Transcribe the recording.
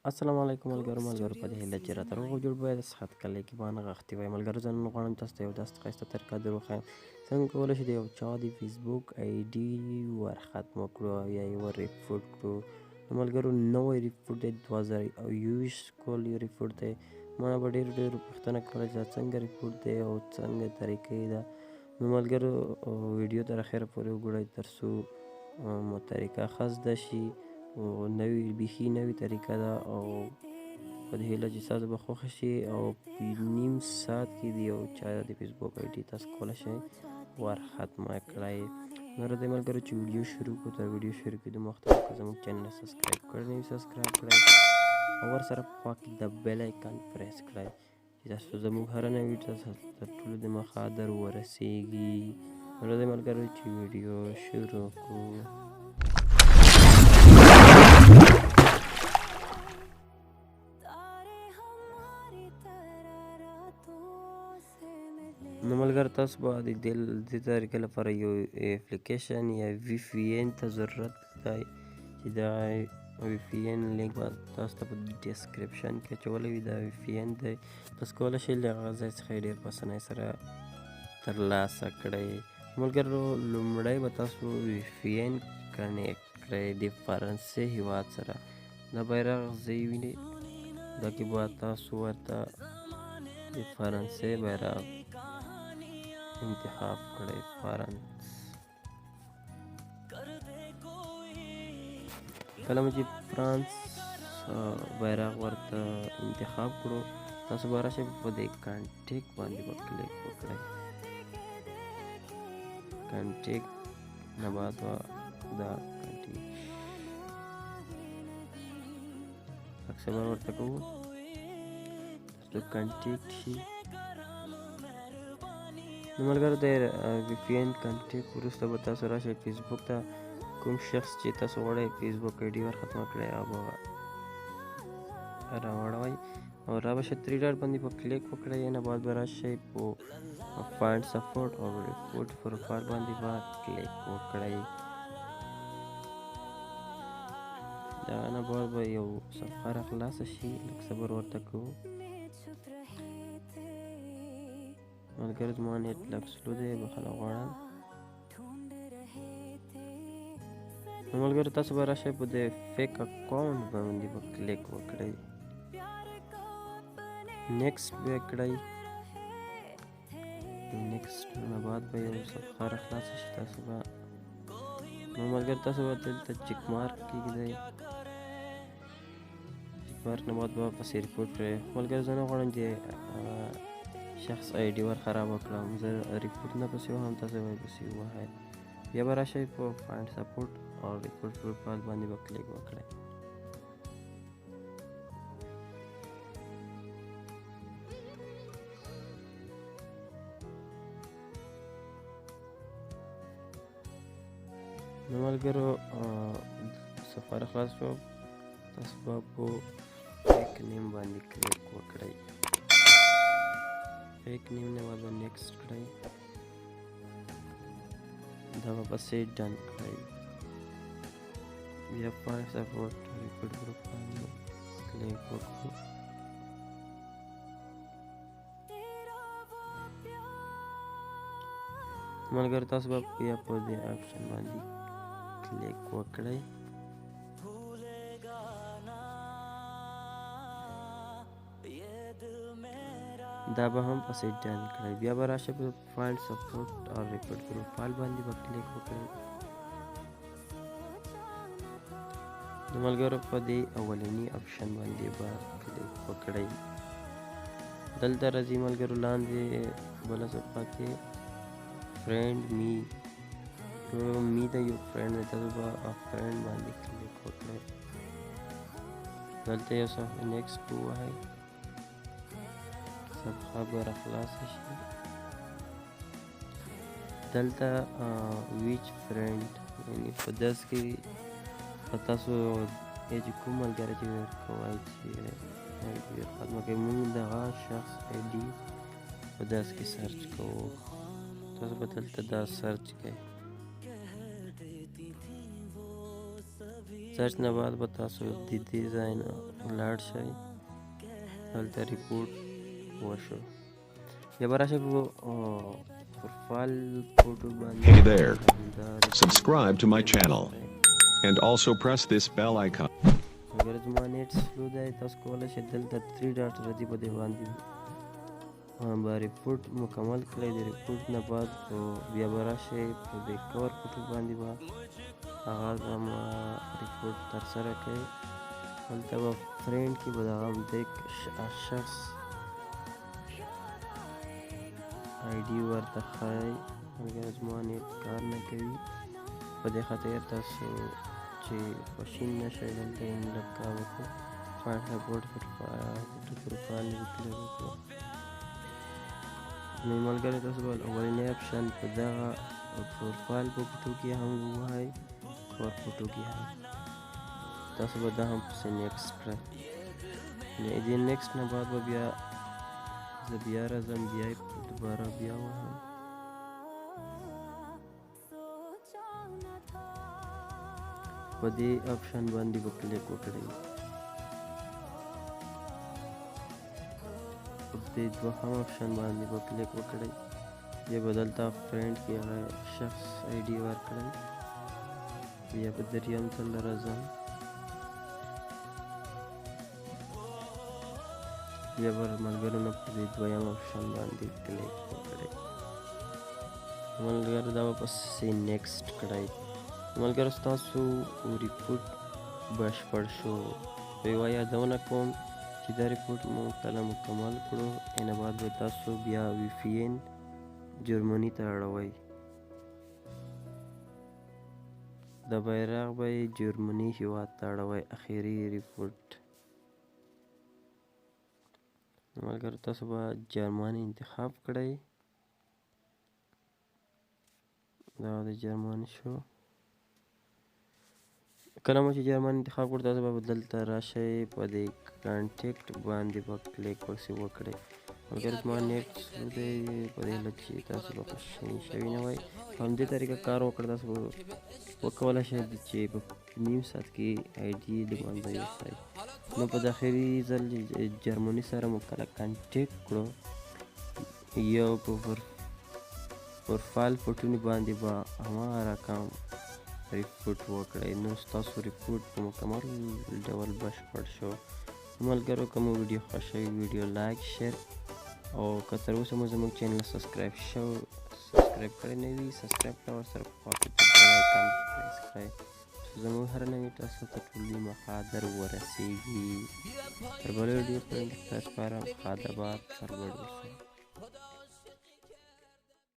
السلام علیکم ملګرو په دې هیله چې راته روغ او جوړ به یاست. ښه کلی کې مانه غښتې وای ملګرو، زه نن غواړم تاسو ته یو داسې ښایسته طریقه در وښیم څنګه کولی شو د یو چا د فیسبوک آی ډي ور ختمه کړو او یا یې ور ریپورټ کړو. نو ملګرو نوی ریپورټ دی 2021 کال ریپورټ دی. ما نه به ډېرو پوښتنه کوله چې دا څنګه ریپورټ دی او څنګه طریقه یې ده. نو ملګرو ویډیو تر اخره پورې وګورئ تر څو مو طریقه ښه زده شي. بیخي نوې طریقه ده او په دې هیله چې ستاسو به خوښه شي او په نیم ساعت کې د یو چا د فیسبوک آی ډي تاسو کولی شئ ور ختمه کړئ. نو راځئ ملګرو چې ویډیو شروع کړو. تر ویډیو شروع کېدو مخکې که زموږ چینل سبسکرایب کړی نه وي سبسکرایب کړئ او ورسره په خوا کې د بیل آیکن پریس کړئ چې تاسو زموږ هره نوې ویډیو تر ټولو د مخه در ورسیږي. نو راځئ ملګرو چې ویډیو شروع کړو. نو ملګرو تاسو به د دې طریقې لپاره یو اپلیکیشن یا وی پی این ته ضرورت دی چې دا وی پی این لینک به تاسو ته په ډسکرپشن کې اچولی وي. دا وی پی این دی، تاسو کولی شئ له هغه ځای څخه یې ډېر په اسانۍ سره ترلاسه کړئ. ملګرو لومړی به تاسو وی پی این کنیکټ کړئ د فرانسې هېواد سره. دا بیرغ ځای وینئ، دا کې به تاسو ورته د فرانسې بیرغ انتخاب کړئ. فرانس کله مو چې فرانس بیرغ ورته انتخاب کړو تاسو به راشئ په دې کانټیکټ باندې به کلیک وکړئ. کانټیکټ نه بعد به دا کانټیکټ اکسپټ ورته کوو ترڅو کانټیکټ شي. نو ملګرو د وی پی این کنټیکټ وروسته به تاسو راشئ فیسبوک ته. کوم شخص چې تاسو غواړئ فیسبوک آی ډي ور ختمه کړئ هغه به راوړئ او را به شئ 3 ډاټ باندې به کلیک وکړئ. نه بعد به راشئ په فایند سپورټ او ریپورټ پروفایل باندې به کلیک وکړئ. د هغه نه بعد به یو صفحه راخلاصه شي، لږ صبر ورته کوو. ملګرو زما نیټ لږ سلو دی، بخښنه غواړم. نو ملګرو تاسو به راشئ په دې فیک اکاونټ باندې به کلیک وکړئ. نیکسټ به کړئ. نیکسټ نه بعد به یو صفحه راخلاصه شي. تاسو به نو ملګرو تاسو به دلته چک مارک کېږدئ. چک مارک نه بعد به پسې ریپورټ کړئ. ملګرو زه نه غواړم چې شخص آی ډي ور خرابه کړم، زه ریپورټ نه پسې وهم، تاسو به پسې ووهئ. بیا به راشئ په فایند سپورټ او ریپورټ پروفایل باندې به کلیک وکړئ. نو ملګرو سفر خلاص شو، تاسو به په فیک نیم باندې کلیک وکړئ. فیک نیم نه بعد به نیکسټ کړئ. دا به پسې ډن کړئ. بیا فایند سپورټ ریپورټ پروفایل کلیک وکړو. ملګرو تاسو به بیا په دې آپشن باندې کلیک وکړئ. دا به هم پسې ډن کړئ. بیا به راشئ په فایند سپورټ او ریپورټ پروفایل باندې به کلیک وکړئ. د ملګرو په دې اولني آپشن باندې به کلیک وکړئ. دلته راځي ملګرو لاندې بله صفحه کې فرینډ می د یو فرینډ دی، تاسو به فرینډ باندې کلیک وکړئ. دلته یو صفحه نیکسټ ووهئ. صفحه به راخلاصه شي. دلته ویچ فرینډ یعنې په داس کې په تاسو چې کوم ملګری چې ورکوئ چې آی ډي ور ختمه کوي، موږ دغه شخص آی ډي په داس کې سرچ کوو. تاسو به دلته دا سرچ کوئ. سرچ نه بعد به تاسو د دې ځای نه لاړ شئ، هلته ریپورټ وشو. بیا به راشئ په پروفایل فوټو باندې. Hey there. Subscribe to my channel and also press this bell icon. اگر زما نیټ سلو دی تاسو کولی شئ دلته 3 ډاټ راځي په دې باندې به ریپورټ مکمل کړئ. د ریپورټ نه بعد بیا به راشئ په دې کور فوټو باندې به هغه زما ریپورټ ترسره کړئ. هلته به فرینډ کې به دغه همدې شخص آی ډي ورته ښایئ. مګر زما نیټ کار نه کوي، په دې خاطر تاسو چې خواشین نه شئ دلته یې لږ کار وکړو. فایل سپورټ فوټو پروفایل یې کلیک وکړو. نو ملګري تاسو به اولنی اپشن په دغه پروفایل په فوټو کې هم ووهئ، کور فوټو کې هم تاسو به دا هم پسې نیکسټ کړئ. د دې نیکسټ نه بعد به بیا زه بیا راځم، بیا یې دوباره بیا وهم. په دې اپشن باندې به کلیک وکړئ. په دې دوهم اپشن باندې به کلیک وکړئ. بیا به دلته فرینډ کې هغه شخص آی ډي ورکړئ. بیا په دریم ځل راځم، بیا به ملګرو نه په دې دویم اپشن باندې کلیک وکړئ. ملګرو دا به پسې نیکسټ کړئ. ملګرو ستاسو ریپورټ بشپړ شو. په یوه یادونه کوم چې دا ریپورټ مو کله مکمل کړو اینه بعد به تاسو بیا وی پی این جرمني ته اړوئ. د بیرغ به یې جرمني هیواد ته اړوئ. اخري ریپورټ ملګرو تاسو به جرمني انتخاب کړئ. دا د جرمني شو. کله مو چې جرمني انتخاب کړو تاسو به دلته راشئ، په دې کانټیکټ باندې به کلیک وکړئ. ملګرو زما نیټ سلو دی، په دې هیله چې تاسو به خواشیني شوي نه وئ. په همدې طریقه کار وکړه. تاسو وکولی شئ چې په نیم ساعت کې آی ډي له منځه یوسئ. نو په داخلي ځل جرمني سره مو کله کانټیکټ کړو، یو په پروفایل فوټونو باندې به هماغه رقم ریپورټ وکړئ. نو ستاسو ریپورټ په مکمل ډول بشپړ شو. ملګرو که مو ویډیو خوښوي ویډیو لایک شیر او که تر اوسه مو زموږ چینل سبسکرایب کړی نه وي سبسکرایب کړه، ورسره په خوا کې د بیل آیکن پریس کړئ زموږ هر نوی تاسو ته ټولې مخاطر ورسیږي. تر بلې ویډیو پورې تاسو لپاره خادباد سرلوړي اوسئ.